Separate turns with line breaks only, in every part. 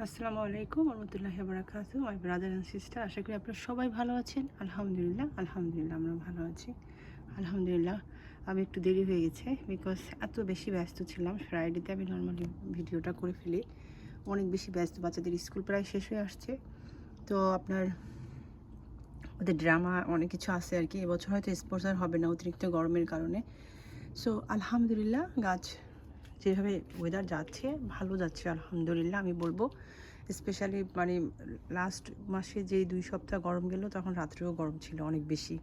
আসসালামু আলাইকুম রহমতুল্লাহি ওয়া বারাকাতুহু মাই ব্রাদার অ্যান্ড সিস্টার। আশা করি আপনারা সবাই ভালো আছেন। আলহামদুলিল্লাহ আলহামদুলিল্লাহ আমরা ভালো আছি। আলহামদুলিল্লাহ আমি একটু দেরি হয়ে গেছে বিকজ এত বেশি ব্যস্ত ছিলাম। ফ্রাইডেতে আমি নর্মালি ভিডিওটা করে ফেলি, অনেক বেশি ব্যস্ত। বাচ্চাদের স্কুল প্রায় শেষ হয়ে আসছে, তো আপনার ওদের ড্রামা অনেক কিছু আছে আর কি। এবছর হয়তো স্পন্সর হবে না অতিরিক্ত গরমের কারণে। সো আলহামদুলিল্লাহ গাছ যেভাবে ওয়েদার যাচ্ছে ভালো যাচ্ছে আলহামদুলিল্লাহ আমি বলবো। স্পেশালি মানে লাস্ট মাসে যেই 2 সপ্তাহ গরম গেল তখন রাত্রেও গরম ছিল অনেক বেশি।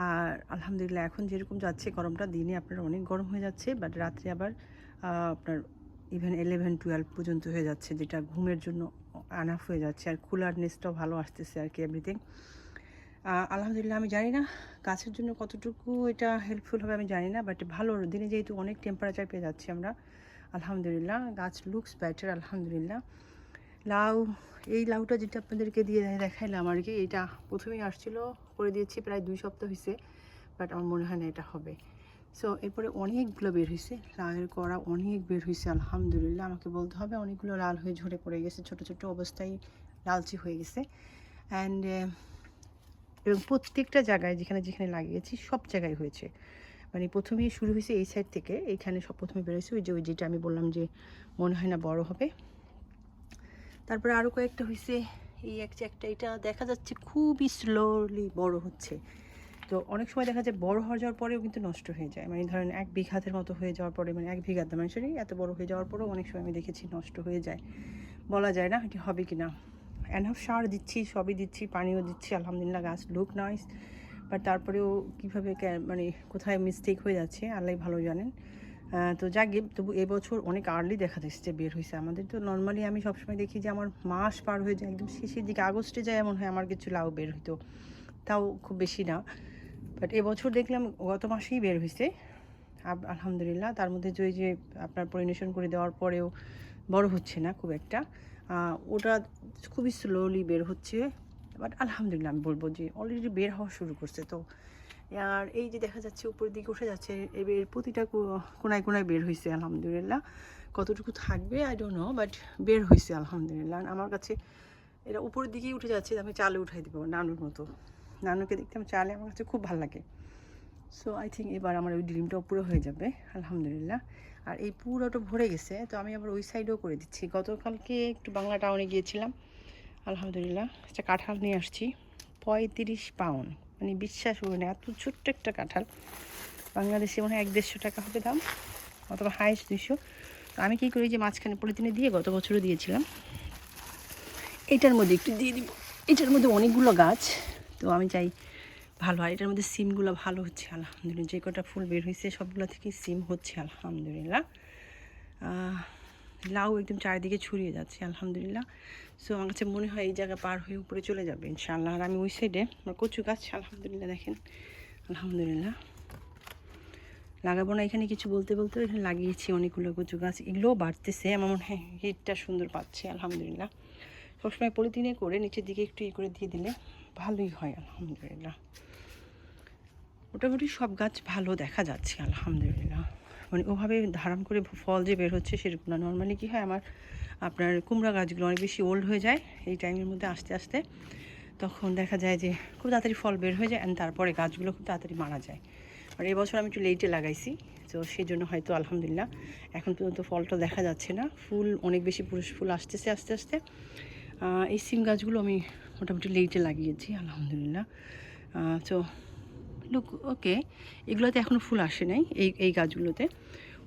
আর আলহামদুলিল্লাহ এখন যেরকম যাচ্ছে গরমটা, দিনে আপনার অনেক গরম হয়ে যাচ্ছে, বাট রাত্রে আবার আপনার ইভেন 11-12 পর্যন্ত হয়ে যাচ্ছে, যেটা ঘুমের জন্য আনাফ হয়ে যাচ্ছে। আর কুলারনেসটাও ভালো আসতেছে আর কি, এভরিথিং আলহামদুলিল্লাহ। আমি জানি না গাছের জন্য কতটুকু এটা হেল্পফুল হবে আমি জানি না, বাট ভালো দিনে যেহেতু অনেক টেম্পারেচার পেয়ে যাচ্ছি আমরা, আলহামদুলিল্লাহ গাছ লুকস বেটার আলহামদুলিল্লাহ। লাউ, এই লাউটা যেটা আপনাদেরকে দিয়ে দেখাইলাম আর কি, এটা প্রথমেই আসছিল, করে দিয়েছি প্রায় 2 সপ্তাহ হয়েছে, বাট আমার মনে হয় না এটা হবে। সো এরপরে অনেকগুলো বের হয়েছে, লাউয়ের কড়া অনেক বের হয়েছে আলহামদুলিল্লাহ। আমাকে বলতে হবে অনেকগুলো লাল হয়ে ঝরে পড়ে গেছে, ছোটো ছোটো অবস্থায় লালচে হয়ে গেছে। অ্যান্ড এবং প্রত্যেকটা জায়গায় যেখানে যেখানে লাগিয়েছি সব জায়গায় হয়েছে। মানে প্রথমেই শুরু হয়েছে এই সাইড থেকে, এইখানে সব প্রথমে বেরোয়েছে, ওই যেটা আমি বললাম যে মনে হয় না বড় হবে। তারপরে আরও কয়েকটা হয়েছে, এই একটা এটা দেখা যাচ্ছে খুবই স্লোলি বড় হচ্ছে। তো অনেক সময় দেখা যায় বড় হয়ে যাওয়ার পরেও কিন্তু নষ্ট হয়ে যায়, মানে ধরেন 1 বিঘাতের মতো হয়ে যাওয়ার পরে, মানে 1 বিঘাতে মানে সরি এত বড় হয়ে যাওয়ার পরেও অনেক সময় আমি দেখেছি নষ্ট হয়ে যায়। বলা যায় না এটি হবে কি না। এনফ সার দিচ্ছি, সবই দিচ্ছি, পানিও দিচ্ছি আলহামদুলিল্লাহ, গাছ লুক নাইস, বাট তারপরেও কীভাবে মানে কোথায় মিস্টেক হয়ে যাচ্ছে আল্লাহ ভালো জানেন। তো যাক, তবু এবছর অনেক আর্লি দেখা যাচ্ছে যে বের হয়েছে। আমাদের তো নর্মালি আমি সবসময় দেখি যে আমার মাস পার হয়ে যায়, একদম শেষের দিকে আগস্টে যায় এমন হয় আমার কিছু লাউ বের হইতো, তাও খুব বেশি না। বাট এবছর দেখলাম গত মাসেই বের হয়েছে আলহামদুলিল্লাহ। তার মধ্যে যে আপনার পরিবেশন করে দেওয়ার পরেও বড় হচ্ছে না খুব একটা, ওটা খুবই স্লোলি বের হচ্ছে, বাট আলহামদুলিল্লাহ আমি বলবো যে অলরেডি বের হওয়া শুরু করছে। তো আর এই যে দেখা যাচ্ছে উপরের দিকে উঠে যাচ্ছে, এর প্রতিটা কোনায় কোনায় বের হয়েছে আলহামদুলিল্লাহ। কতটুকু থাকবে আই ডোন্ট নো, বাট বের হয়েছে আলহামদুলিল্লাহ। আমার কাছে এরা উপরের দিকেই উঠে যাচ্ছে, আমি চালে উঠাই দেবো নানুর মতো। নানুকে দেখতে আমি চালে আমার কাছে খুব ভালো লাগে। সো আই থিঙ্ক এবার আমার ওই ড্রিমটাও পুরো হয়ে যাবে আলহামদুলিল্লাহ। আর এই পুরোটা ভরে গেছে, তো আমি আবার ওই সাইডেও করে দিচ্ছি। গতকালকে একটু বাংলা টাউনে গিয়েছিলাম আলহামদুলিল্লাহ, একটা কাঁঠাল নিয়ে আসছি 35 পাউন্ড, মানে বিশ্বাস করুন এত ছোট্ট একটা কাঁঠাল। বাংলাদেশে মনে হয় 100-150 টাকা হবে দাম, অথবা হাইস্ট 200। তো আমি কী করি যে মাঝখানে পলিথিনে দিয়ে, গত বছরও দিয়েছিলাম, এটার মধ্যে একটু দিয়ে দিব। এটার মধ্যে অনেকগুলো গাছ, তো আমি চাই ভালো হয়। এটার মধ্যে সিমগুলো ভালো হচ্ছে আলহামদুলিল্লাহ, যে কটা ফুল বের হয়েছে সবগুলো থেকে সিম হচ্ছে আলহামদুলিল্লাহ। লাউ একদম চারিদিকে ছড়িয়ে যাচ্ছে আলহামদুলিল্লাহ। সো আমার কাছে মনে হয় এই জায়গা পার হয়ে উপরে চলে যাবে ইনশাআল্লাহ। আর আমি ওই সাইডে আমার কচু গাছ আলহামদুলিল্লাহ দেখেন আলহামদুলিল্লাহ লাগাবো না এখানে কিছু বলতে বলতে এখানে লাগিয়েছি অনেকগুলো কচু গাছ, এগুলোও বাড়তেছে। আমার মনে হয় হিটটা সুন্দর পাচ্ছে আলহামদুলিল্লাহ। সবসময় পলিথিনে করে নিচের দিকে একটু করে দিয়ে দিলে ভালোই হয় আলহামদুলিল্লাহ। মোটামুটি সব গাছ ভালো দেখা যাচ্ছে আলহামদুলিল্লাহ, মানে ওভাবে ধারণ করে ফল যে বের হচ্ছে সেরকম না। নর্মালি কী হয় আমার আপনার কুমড়া গাছগুলো অনেক বেশি ওল্ড হয়ে যায় এই টাইমের মধ্যে আস্তে আস্তে, তখন দেখা যায় যে খুব তাড়াতাড়ি ফল বের হয়ে যায়, অ্যান্ড তারপরে গাছগুলো খুব তাড়াতাড়ি মারা যায়। আর এবছর আমি একটু লেটে লাগাইছি, তো সেই জন্য হয়তো আলহামদুলিল্লাহ এখন পর্যন্ত ফলটা দেখা যাচ্ছে না। ফুল অনেক বেশি পুরুষ ফুল আসতেছে আস্তে আস্তে। এই সিম গাছগুলো আমি মোটামুটি লেটে লাগিয়েছি আলহামদুলিল্লাহ। তো লুক ওকে, এগুলোতে এখনও ফুল আসে নাই, এই গাছগুলোতে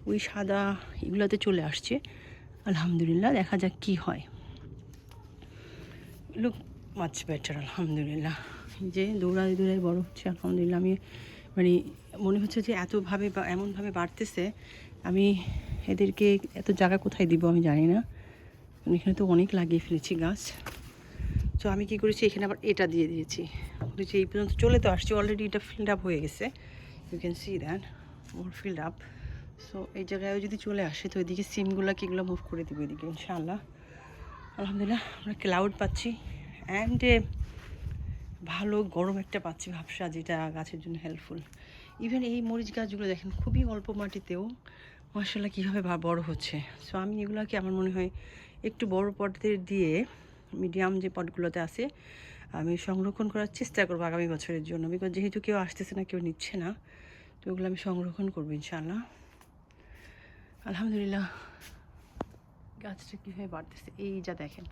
ওই সাদা এগুলোতে চলে আসছে আলহামদুলিল্লাহ। দেখা যাক কী হয়। লুক মাচ বেটার আলহামদুলিল্লাহ। যে দৌড়াই দৌড়াই বড় হচ্ছে আলহামদুলিল্লাহ। আমি মানে মনে হচ্ছে যে এতভাবে বা এমনভাবে বাড়তেছে, আমি এদেরকে এত জায়গা কোথায় দিব আমি জানি না। এখানে তো অনেক লাগিয়ে ফেলেছি গাছ। তো আমি কী করেছি, এখানে আবার এটা দিয়ে দিয়েছি, বলেছি এই পর্যন্ত চলে তো আসছি অলরেডি, এটা ফিল্ড আপ হয়ে গেছে, you can see that more field up. So এই জায়গায়ও যদি চলে আসে তো এদিকে সিমগুলোকে এগুলো মুভ করে দেবো এদিকে ইনশাআল্লাহ। আলহামদুলিল্লাহ আমরা ক্লাউড পাচ্ছি, অ্যান্ড ভালো গরম একটা পাচ্ছি ভাবসা, যেটা গাছের জন্য হেল্পফুল। ইভেন এই মরিচ গাছগুলো দেখেন খুবই অল্প মাটিতেও মাশাআল্লাহ কীভাবে বড় হচ্ছে। সো আমি এগুলোকে আমার মনে হয় একটু বড় পটে দিয়ে মিডিয়াম যে পটগুলোতে আছে আমি সংরক্ষণ করার চেষ্টা করবো আগামী বছরের জন্য, বিকজ যেহেতু কেউ আসতেছে না, কেউ নিচ্ছে না, তো ওগুলো আমি সংরক্ষণ করবো ইনশাআল্লাহ। আলহামদুলিল্লাহ গাছটা কীভাবে বাড়তেছে, এই যা দেখেন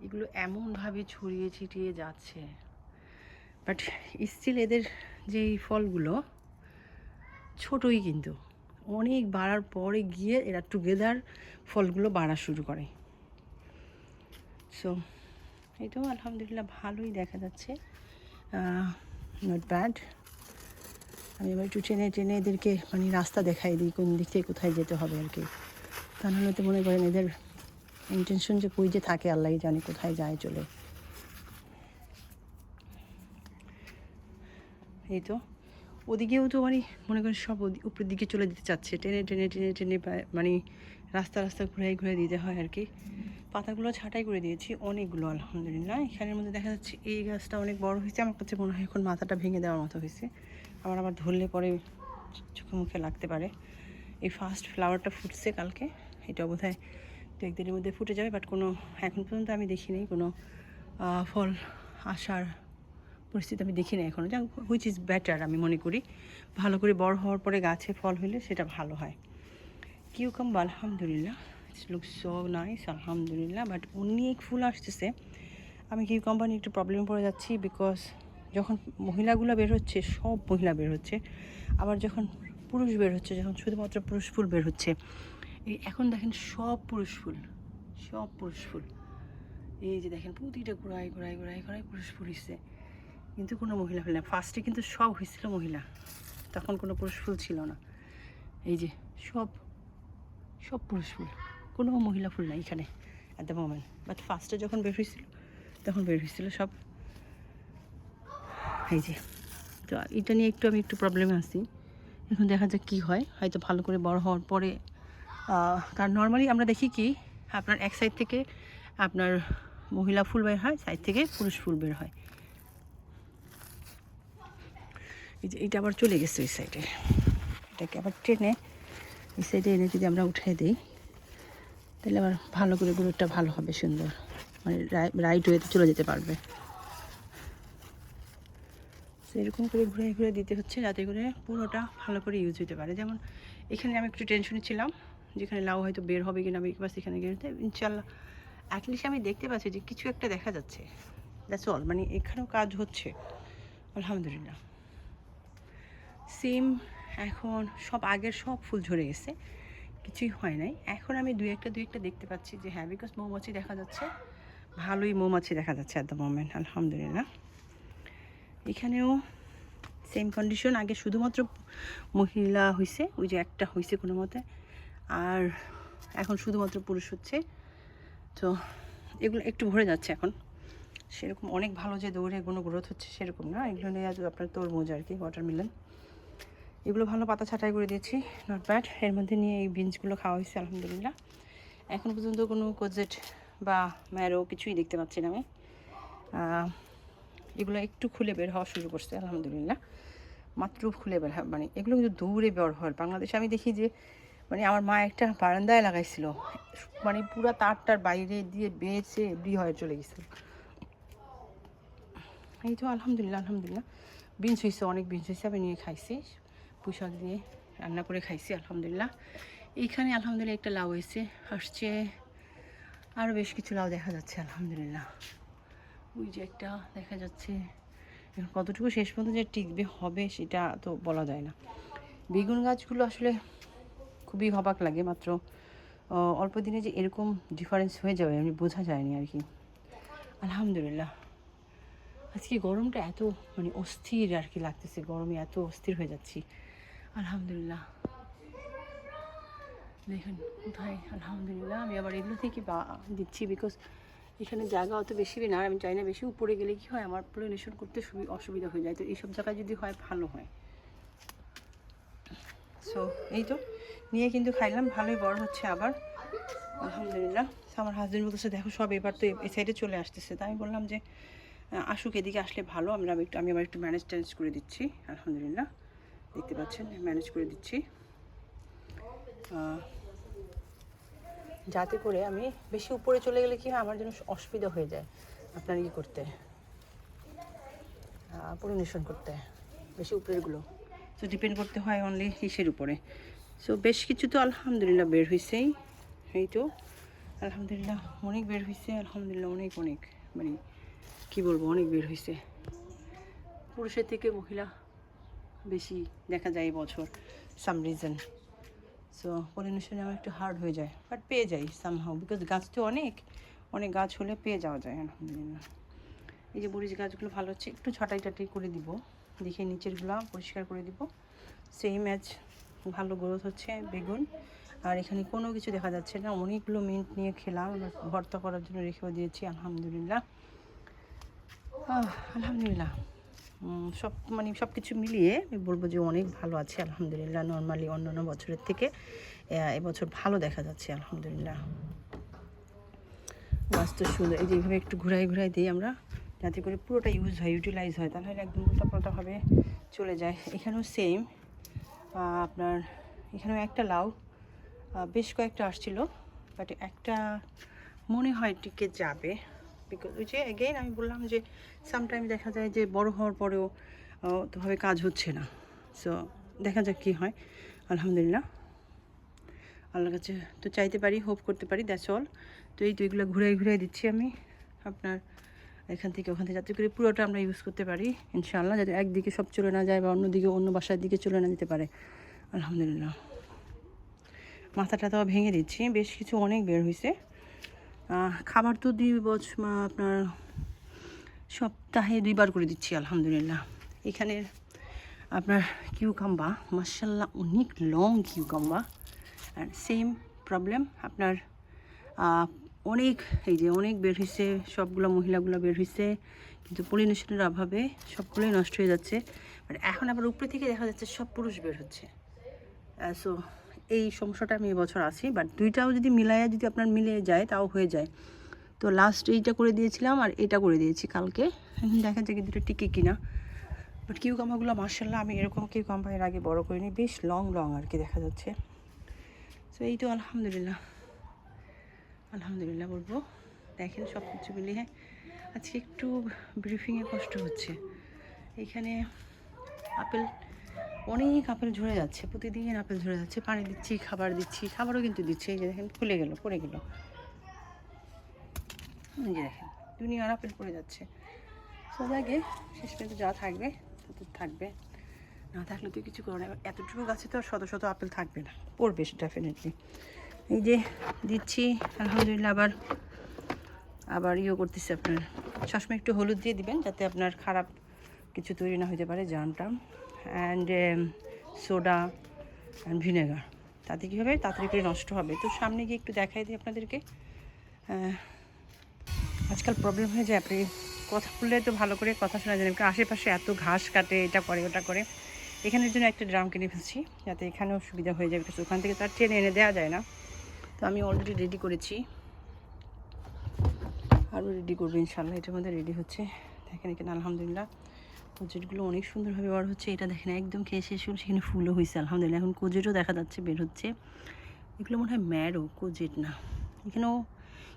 এগুলো এমনভাবে ছড়িয়ে ছিটিয়ে যাচ্ছে, বাট স্টিল এদের যেই ফলগুলো ছোটই, কিন্তু অনেক বাড়ার পরে গিয়ে এরা টুগেদার ফলগুলো বাড়া শুরু করে। সো এই তো আলহামদুলিল্লাহ ভালোই দেখা যাচ্ছে, নট ব্যাড। আমি এবার একটু টেনে টেনে এদেরকে মানে রাস্তা দেখাই দিই কোন দিক থেকে কোথায় যেতে হবে আর কি, তা নাহলে তো মনে করেন এদের ইন্টেনশন যে কই যে থাকে আল্লাহ জানে কোথায় যায় চলে। এই তো ওদিকেও তো মানে মনে করেন সব উপরের দিকে চলে যেতে চাচ্ছে, টেনে টেনে টেনে টেনে মানে রাস্তা রাস্তা ঘুরাই ঘুরে দিতে হয় আর কি। পাতাগুলো ছাঁটাই করে দিয়েছি অনেকগুলো আলহামদুলিল্লাহ। এখানের মধ্যে দেখা যাচ্ছে এই গাছটা অনেক বড় হয়েছে, আমার কাছে মনে হয় এখন মাথাটা ভেঙে দেওয়ার মতো হয়েছে, আবার ধরলে পরে চোখে মুখে লাগতে পারে। এই ফার্স্ট ফ্লাওয়ারটা ফুটছে কালকে, এটা বোধহয় দু একদিনের মধ্যে ফুটে যাবে, বাট কোনো এখন পর্যন্ত আমি দেখিনি কোনো ফল আসার পরিস্থিতি আমি দেখি না এখনও, যা হুইচ ইজ বেটার আমি মনে করি। ভালো করে বড় হওয়ার পরে গাছে ফল হলে সেটা ভালো হয়। কিউকাম্বার আলহামদুলিল্লাহ ইটস লুক সো নাইস আলহামদুলিল্লাহ, বাট অনেক ফুল আসতেছে। আমি কিউকাম্বার নিয়ে একটু প্রবলেমে পড়ে যাচ্ছি, বিকজ যখন মহিলাগুলো বের হচ্ছে সব মহিলা বের হচ্ছে, আবার যখন পুরুষ বের হচ্ছে, যখন শুধুমাত্র পুরুষ ফুল বের হচ্ছে, এই এখন দেখেন সব পুরুষ ফুল, সব পুরুষ ফুল, এই যে দেখেন প্রতিটা ঘোড়ায় ঘোড়ায় ঘোড়ায় ঘোড়ায় পুরুষ ফুল হচ্ছে, কিন্তু কোনো মহিলা ফুল না। ফার্স্টে কিন্তু সব হয়েছিল মহিলা, তখন কোনো পুরুষ ফুল ছিল না। এই যে সব সব পুরুষ ফুল, কোনো মহিলা ফুল নাই এখানে অ্যাট দ্য মোমেন্ট, বাট ফার্স্টে যখন বের হয়েছিল তখন বের হয়েছিল সব। এই যে তো এটা নিয়ে আমি একটু প্রবলেমে আছি, এখন দেখা যাক কী হয়, হয়তো ভালো করে বড় হওয়ার পরে। কারণ নর্মালি আমরা দেখি কি আপনার এক সাইড থেকে আপনার মহিলা ফুল বের হয়, সাইড থেকে পুরুষ ফুল বের হয়। এই যে এটা আবার চলে গেছে ওই সাইডে, এটাকে আবার টেনে এই সাইডে এনে যদি আমরা উঠিয়ে দিই তাহলে আবার ভালো করে গ্রোথটা ভালো হবে, সুন্দর মানে রাইট ওয়েতে চলে যেতে পারবে। এরকম করে ঘুরে ঘুরে দিতে হচ্ছে যাতে করে পুরোটা ভালো করে ইউজ হতে পারে। যেমন এখানে আমি একটু টেনশনে ছিলাম যেখানে লাউ হয়তো বের হবে কিনা, বাস এখানে গেলে ইনশাল্লাহ অ্যাটলিস্ট আমি দেখতে পাচ্ছি যে কিছু একটা দেখা যাচ্ছে, দ্যাটস অল, মানে এখানেও কাজ হচ্ছে আলহামদুলিল্লাহ। সেম এখন সব আগের সব ফুল ঝরে গেছে, কিছুই হয় নাই। এখন আমি দুই একটা দেখতে পাচ্ছি যে হ্যাঁ, বিকজ মৌমাছি দেখা যাচ্ছে, ভালোই মৌমাছি দেখা যাচ্ছে অ্যাট দ্য মোমেন্ট আলহামদুলিল্লাহ। এখানেও সেম কন্ডিশন, আগে শুধুমাত্র মহিলা হয়েছে, ওই যে একটা হয়েছে কোনো মতে, আর এখন শুধুমাত্র পুরুষ হচ্ছে। তো এগুলো একটু ভরে যাচ্ছে এখন, সেরকম অনেক ভালো যে দৌড়ে কোনো গ্রোথ হচ্ছে সেরকম না। এগুলো নিয়ে আপনার তরমুজ আর কি, ওয়াটারমেলন, এগুলো ভালো পাতা ছাঁটাই করে দিয়েছি, নট ব্যাড। এর মধ্যে নিয়ে এই বিনসগুলো খাওয়া হয়েছে আলহামদুলিল্লাহ। এখন পর্যন্ত কোনো কোজেট বা ম্যারো কিছুই দেখতে পাচ্ছি না আমি। এগুলো একটু খুলে বের হওয়া শুরু করছে আলহামদুলিল্লাহ, মাত্র খুলে বের হয়, মানে এগুলো কিন্তু দৌড়ে বের হয়। বাংলাদেশে আমি দেখি যে মানে আমার মা একটা বারান্দায় লাগাইছিল, মানে পুরো তারটার বাইরে দিয়ে বেঁচে এভরি হয়ে চলে গেছিল। এই তো আলহামদুলিল্লাহ বিনস হয়েছে, অনেক বিনস হয়েছে, আমি নিয়ে খাইছি, পুঁইশাক দিয়ে রান্না করে খাইছি আলহামদুলিল্লাহ। এইখানে আলহামদুলিল্লাহ একটা লাউ হয়েছে, আসছে আরও বেশ কিছু লাউ দেখা যাচ্ছে আলহামদুলিল্লাহ। ওই যে একটা দেখা যাচ্ছে, কতটুকু শেষ পর্যন্ত যে টিকবে হবে সেটা তো বলা যায় না। বেগুন গাছগুলো আসলে খুবই অবাক লাগে, মাত্র অল্প দিনে যে এরকম ডিফারেন্স হয়ে যাবে আমি বোঝা যায়নি আর কি আলহামদুলিল্লাহ। আজকে গরমটা এত মানে অস্থির আর কি লাগতেছে, গরমে এত অস্থির হয়ে যাচ্ছি আলহামদুলিল্লাহ। দেখেন কোথায় আলহামদুলিল্লাহ, আমি আবার এগুলো থেকে দিচ্ছি, বিকজ এখানে জায়গা অত বেশি না, আমি চাই না বেশি উপরে গেলে কি হয় আমার পলিনেশন করতে অসুবিধা হয়ে যায়, তো এইসব জায়গায় যদি হয় ভালো হয়। সো এই তো নিয়ে কিন্তু খাইলাম, ভালোই বড় হচ্ছে আবার আলহামদুলিল্লাহ। আমার হাজবেন্ড বলতেছে দেখো সব এবার তো এই সাইডে চলে আসতেছে, তাই আমি বললাম যে আসুক, এদিকে আসলে ভালো, আমি আবার একটু ম্যানেজ করে দিচ্ছি আলহামদুলিল্লাহ। দেখতে পাচ্ছেন ম্যানেজ করে দিচ্ছি। যাতে করে আমি বেশি উপরে চলে গেলে কি হয়, আমার জন্য অসুবিধা হয়ে যায় আপনার করতে, পলিনেশন করতে, বেশি উপরেরগুলো। সো ডিপেন্ড করতে হয় অনলি ইসের উপরে। সো বেশ কিছু তো আলহামদুলিল্লাহ বের হয়েছেই, এই তো আলহামদুলিল্লাহ অনেক বের হয়েছে, আলহামদুলিল্লাহ অনেক অনেক, মানে কী বলবো, অনেক বের হয়েছে। পুরুষের থেকে মহিলা বেশি দেখা যায় এই বছর সাম রিজন। সো পলিনেশনে আমার একটু হার্ড হয়ে যায়, বাট পেয়ে যাই সামহাও, বিকজ গাছ তো অনেক অনেক গাছ হলে পেয়ে যাওয়া যায় আলহামদুলিল্লাহ। এই যে মরিচ গাছগুলো ভালো হচ্ছে, একটু ছাটাই টাটাই করে দিব, দেখে নিচেরগুলো পরিষ্কার করে দিব। সেম অ্যাজ ভালো গ্রোথ হচ্ছে বেগুন। আর এখানে কোনো কিছু দেখা যাচ্ছে না, অনেকগুলো মিন্ট নিয়ে খেলাম, ভর্তা করার জন্য রেখেও দিয়েছি আলহামদুলিল্লাহ। আলহামদুলিল্লাহ সব মানে সব কিছু মিলিয়ে আমি বলবো যে অনেক ভালো আছে আলহামদুলিল্লাহ। নর্মালি অন্যান্য বছরের থেকে এবছর ভালো দেখা যাচ্ছে আলহামদুলিল্লাহ। গাছ তো সুন্দর, এই যে এইভাবে একটু ঘুরাই ঘুরাই দিই আমরা, যাতে করে পুরোটা ইউটিলাইজ হয়, তাহলে একদম উল্টাপাল্টাভাবে চলে যায়। এখানেও সেম, আপনার এখানেও একটা লাউ, বেশ কয়েকটা আসছিল, বাট একটা মনে হয় টিকে যাবে, বিকজ ওই যে এগেইন আমি বললাম যে সামটাইম দেখা যায় যে বড় হওয়ার পরেও তোভাবে কাজ হচ্ছে না। সো দেখা যাক কী হয়। আলহামদুলিল্লাহ আল্লাহর কাছে তো চাইতে পারি, হোপ করতে পারি, দ্যাটস অল। তো এই তো এগুলো ঘুরাই ঘুরাই দিচ্ছি আমি আপনার এখান থেকে ওখান থেকে, যাতে করে পুরোটা আমরা ইউজ করতে পারি ইনশাআল্লাহ, যাতে একদিকে সব চলে না যায় বা অন্যদিকে অন্য বাসার দিকে চলে না যেতে পারে আলহামদুলিল্লাহ। মাথাটা তো ভেঙে দিচ্ছি, বেশ কিছু অনেক বের হয়েছে। খাবার তো আপনার সপ্তাহে 2 বার করে দিচ্ছি আলহামদুলিল্লাহ। এখানের আপনার কিউকাম্বা মাশাআল্লাহ অনেক লং কিউকাম্বা, আর সেম প্রবলেম আপনার অনেক, এই যে অনেক বের হয়েছে, সবগুলো মহিলাগুলো বের হয়েছে, কিন্তু পলিনেশনের অভাবে সবগুলোই নষ্ট হয়ে যাচ্ছে। বাট এখন আবার উপরে থেকে দেখা যাচ্ছে সব পুরুষ বের হচ্ছে। সো এই সমস্যাটা আমি এবছর আছি, বাট দুইটাও যদি মিলাইয়া যদি আপনার মিলে যায় তাও হয়ে যায়। তো লাস্ট এইটা করে দিয়েছিলাম আর এটা করে দিয়েছি কালকে, এখন দেখা যায় কি দুটো টিকে কিনা। বাট কিউকাম্বাগুলো মার্শাল্লাহ আমি এরকম কিউকাম্বা এর আগে বড় করিনি, বেশ লং লং আর কি দেখা যাচ্ছে। সো এই তো আলহামদুলিল্লাহ আলহামদুলিল্লাহ বলবো। দেখেন সব কিছু মিলিয়ে আজকে একটু ব্রিফিংয়ে কষ্ট হচ্ছে। এখানে আপেল, অনেক আপেল ঝরে যাচ্ছে, প্রতিদিন আপেল ঝরে যাচ্ছে, পানি দিচ্ছি, খাবার দিচ্ছি, খাবারও কিন্তু দিচ্ছি। এই যে দেখেন খুলে গেল, পড়ে গেল, এই যে দেখেন দুনিয়ার আপেল পড়ে যাচ্ছে। সবাইকে শেষ পর্যন্ত যা থাকবে তত থাকবে, না থাকলে তো কিছু করে না। এতটুকু গাছে তো আর শত শত আপেল থাকবে না, পড়বে ডেফিনেটলি। এই যে দিচ্ছি আলহামদুলিল্লাহ। আবার করতেছি আপনার সবসময় একটু হলুদ দিয়ে দিবেন, যাতে আপনার খারাপ কিছু তৈরি না হতে পারে, জামটা। অ্যান্ড সোডা অ্যান্ড ভিনেগার, তাতে কী হবে তাড়াতাড়ি করে নষ্ট হবে। তো সামনে গিয়ে একটু দেখাই দিই আপনাদেরকে। আজকাল প্রবলেম হয়ে যায়, আপনি কথা বললে তো ভালো করে কথা শোনা যায় না, আশেপাশে এত ঘাস কাটে, এটা করে ওটা করে। এখানের জন্য একটা ড্রাম কিনে ফেলছি, যাতে এখানেও সুবিধা হয়ে যাবে, বিকজ ওখান থেকে তার টেনে এনে দেওয়া যায় না। তো আমি অলরেডি রেডি করেছি, আরও রেডি করবো ইনশাল্লাহ। এটার মধ্যে রেডি হচ্ছে, দেখেন এখানে আলহামদুলিল্লাহ কোজেটগুলো অনেক সুন্দরভাবে বার হচ্ছে। এটা দেখেন একদম খেয়ে শেষ হল, সেখানে ফুলও হয়েছে আলহামদুলিল্লাহ। এখন কোজেটও দেখা যাচ্ছে বের হচ্ছে, এগুলো মনে হয় ম্যারও, কোজেট না। এখানেও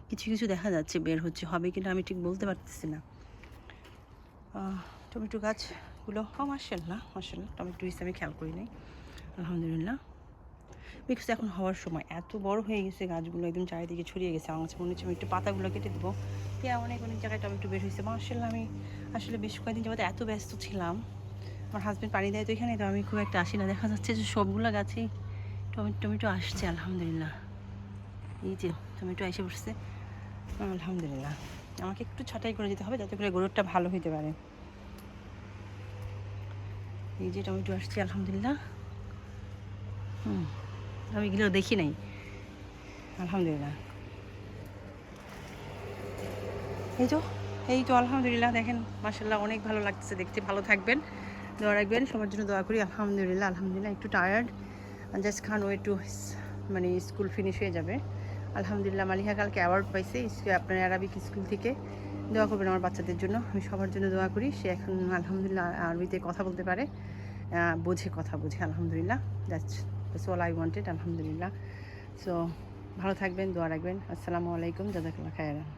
কিছু কিছু দেখা যাচ্ছে বের হচ্ছে, হবে কিনা আমি ঠিক বলতে পারতেছি না। টমেটো গাছগুলো মাশাআল্লাহ মাশাআল্লাহ, টমেটো হয়েছে আমি খেয়াল করি নাই আলহামদুলিল্লাহ। বিকজ এখন হওয়ার সময়, এত বড় হয়ে গেছে গাছগুলো, একদম চারিদিকে ছড়িয়ে গেছে। আমার কাছে মনে হচ্ছে আমি একটু পাতাগুলো কেটে দেবো। অনেক অনেক জায়গায় টমেটো বের হয়েছে মাশাআল্লাহ। আমি আসলে বেশ কয়েকদিন যাবত এত ব্যস্ত ছিলাম, আমার হাজব্যান্ড পানি দেয় তো এখানে, তো আমি খুব একটা আসি না। দেখা যাচ্ছে যে সবগুলো গাছেই টমেটো আসছে আলহামদুলিল্লাহ। এই যে টমেটো এসে বসছে আলহামদুলিল্লাহ। আমাকে একটু ছাঁটাই করে দিতে হবে, যাতে করে গ্রোথটা ভালো হতে পারে। এই যে টমেটো আসছে আলহামদুলিল্লাহ। আমি এগুলো দেখি নাই আলহামদুলিল্লাহ। এই তো আলহামদুলিল্লাহ, দেখেন মাশাআল্লাহ অনেক ভালো লাগতেছে দেখতে। ভালো থাকবেন, দোয়া রাখবেন, সবার জন্য দোয়া করি। আলহামদুলিল্লাহ আলহামদুলিল্লাহ। একটু tired, just Khan way to মানে স্কুল ফিনিশ হয়ে যাবে আলহামদুলিল্লাহ। মালিহা কালকে অ্যাওয়ার্ড পাইছে আপনার অ্যারাবিক স্কুল থেকে। দোয়া করবেন আমার বাচ্চাদের জন্য, আমি সবার জন্য দোয়া করি। সে এখন আলহামদুলিল্লাহ আরবিতে কথা বলতে পারে, কথা বোঝে আলহামদুলিল্লাহ। দ্যাটস অল আই ওয়ান্টেড আলহামদুলিল্লাহ। সো ভালো থাকবেন, দোয়া রাখবেন। আসসালামু আলাইকুম, জাযাকাল্লাহ খায়রান।